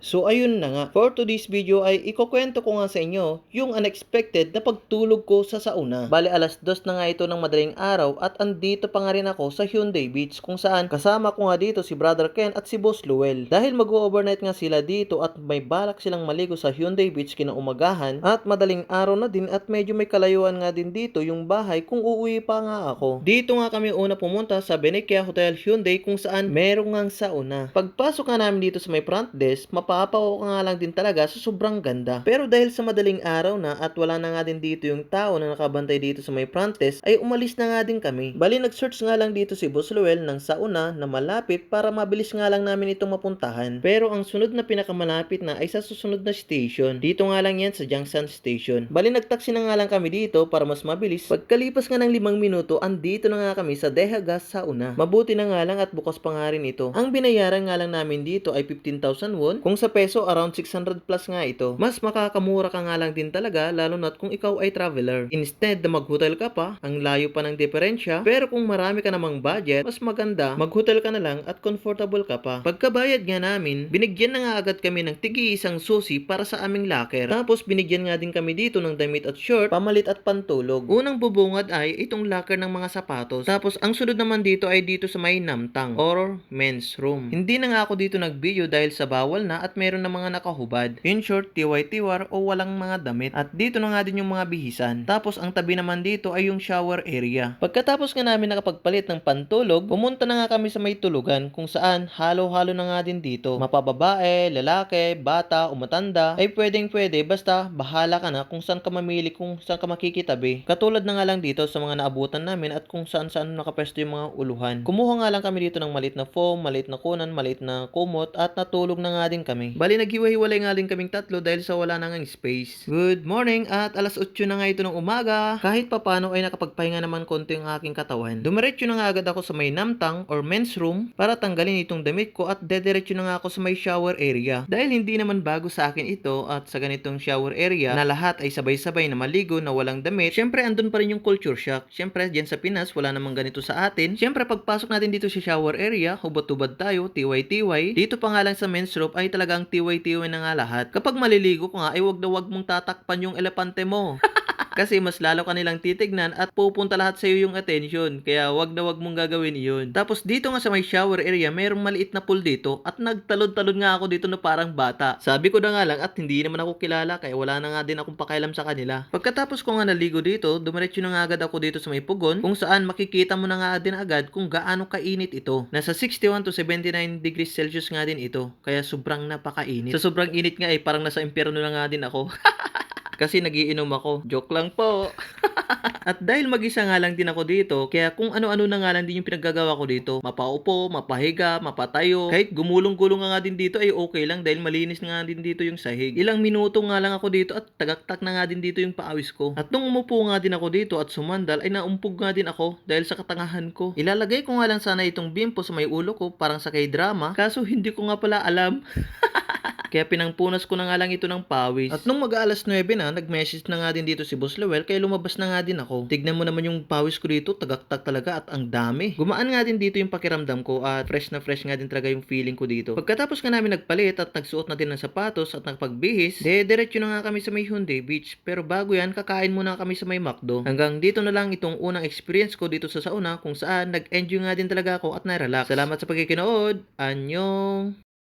So ayun na nga, for today's video ay ikukwento ko nga sa inyo yung unexpected na pagtulog ko sa sauna. Bale alas 2 na nga ito ng madaling araw at andito pa nga rin ako sa Hyundai Beach kung saan kasama ko nga dito si Brother Ken at si Boss Luel. Dahil mag-overnight nga sila dito at may balak silang maligo sa Hyundai Beach kinaumagahan at madaling araw na din at medyo may kalayuan nga din dito yung bahay kung uuwi pa nga ako. Dito nga kami una pumunta sa Benicia Hotel Hyundai kung saan merong ngang sauna. Pagpasok nga namin dito sa may front desk, mapapaw ka nga lang din talaga sa sobrang ganda. Pero dahil sa madaling araw na at wala na nga din dito yung tao na nakabantay dito sa may front desk, ay umalis na nga din kami. Bali nag-search nga lang dito si Boss Luel ng sauna na malapit para mabilis nga lang namin itong mapuntahan. Pero ang sunod na pinakamalapit na ay sa susunod na station. Dito nga lang yan sa Junction Station. Bali nagtaksi na nga lang kami dito para mas mabilis. Pagkalipas nga ng 5 minuto, andito na nga kami sa Deha Gas Sauna. Mabuti na nga lang at bukas pa nga rin ito. Ang binayaran nga lang namin dito ay 15,000 won. Kung sa peso, around 600 plus nga ito. Mas makakamura ka nga lang din talaga, lalo na't kung ikaw ay traveler. Instead na mag-hotel ka pa, ang layo pa ng diferensya. Pero kung marami ka namang budget, mas maganda, mag-hotel ka na lang at comfortable ka pa. Pagkabayad nga namin, binigyan na nga agad kami ng tigi-isang susi para sa aming locker. Tapos binigyan nga din kami dito ng damit at short, pamalit at pantulog. Unang bubungad ay itong locker ng mga sapatos. Tapos ang sunod naman dito ay dito sa may namtang or men's room. Hindi na nga ako dito nag-video dahil sa bawal na at meron na mga nakahubad. In short, tiwai-tiwar o walang mga damit. At dito na nga din yung mga bihisan. Tapos ang tabi naman dito ay yung shower area. Pagkatapos nga namin nakapagpalit ng pantulog, pumunta na nga kami sa may tulugan kung saan halo-halo na nga din dito. Mapababae, lalaki, bata o matanda ay pwedeng-pwede basta bahala ka na kung saan ka mamili kung saan ka makikitabi. Katulad na nga lang dito sa mga naabutan namin at kung saan-saan nakapwesto yung mga uluhan. Kumuha nga lang kami dito ng maliit na foam, maliit na kunan, maliit na kumot at natulog na nga din kami. Bali naghiwa-hiwalay nga din kaming tatlo dahil sa wala na ngang space. Good morning at alas 8 na nga ito ng umaga. Kahit papano ay nakapagpahinga naman konti yung aking katawan. Dumiretso na nga agad ako sa may namtang or men's room para tanggalin itong damit ko at dediretso na nga ako sa may shower area. Dahil hindi naman bago sa akin ito at sa ganitong shower area na lahat ay sabay-sabay na maligo na walang damit, syempre andun pa rin yung culture shock. Syempre dyan sa Pinas wala namang ganito sa atin. Syempre pagpasok natin dito sa shower area, hubad-hubad tayo, tiwai-tiwai. Dito pa nga lang sa men's room ay talagang tiwai-tiwai na nga lahat. Kapag maliligo ko nga ay wag na wag mong tatakpan yung elepante mo. Kasi mas lalo ka nilang titignan at pupunta lahat sa iyo yung attention. Kaya wag na wag mong gagawin iyon. Tapos dito nga sa may shower area, mayroong maliit na pool dito at nagtalon-talon nga ako dito na parang bata. Sabi ko na nga lang at hindi naman ako kilala kaya wala na nga din akong pakialam sa kanila. Pagkatapos ko nga naligo dito, dumiretso na nga agad ako dito sa may pugon kung saan makikita mo na nga din agad kung gaano kainit ito. Nasa 61 to 79 degrees Celsius nga din ito. Kaya sobrang napakainit. Sa sobrang init nga parang nasa impyerno na nga din ako. Kasi nagiinom ako. Joke lang po. At dahil mag-isa nga lang din ako dito, kaya kung ano-ano na nga lang din yung pinaggagawa ko dito. Mapaupo, mapahiga, mapatayo. Kahit gumulong-gulong nga din dito ay okay lang dahil malinis nga din dito yung sahig. Ilang minuto nga lang ako dito at tagaktak na nga din dito yung paawis ko. At nung umupo nga din ako dito at sumandal ay naumpog nga din ako dahil sa katangahan ko. Ilalagay ko nga lang sana itong bimpo sa may ulo ko parang sa K-drama kaso hindi ko nga pala alam. Kaya pinangpunas ko na nga lang ito ng pawis. At nung mag-aalas 9 na, nag-message na nga din dito si Boss Lowell kaya lumabas na nga din ako. Tignan mo naman yung pawis ko dito, tagaktak talaga at ang dami. Gumaan nga din dito yung pakiramdam ko at fresh na fresh nga din talaga yung feeling ko dito. Pagkatapos nga namin nagpalit at nagsuot na din ng sapatos at nagpagbihis, diretso na nga kami sa may Hyundai Beach. Pero bago yan, kakain muna kami sa may McDo. Hanggang dito na lang itong unang experience ko dito sa sauna kung saan nag-enjoy nga din talaga ako at na-relax. Salamat sa pagkikinood. Annyeong!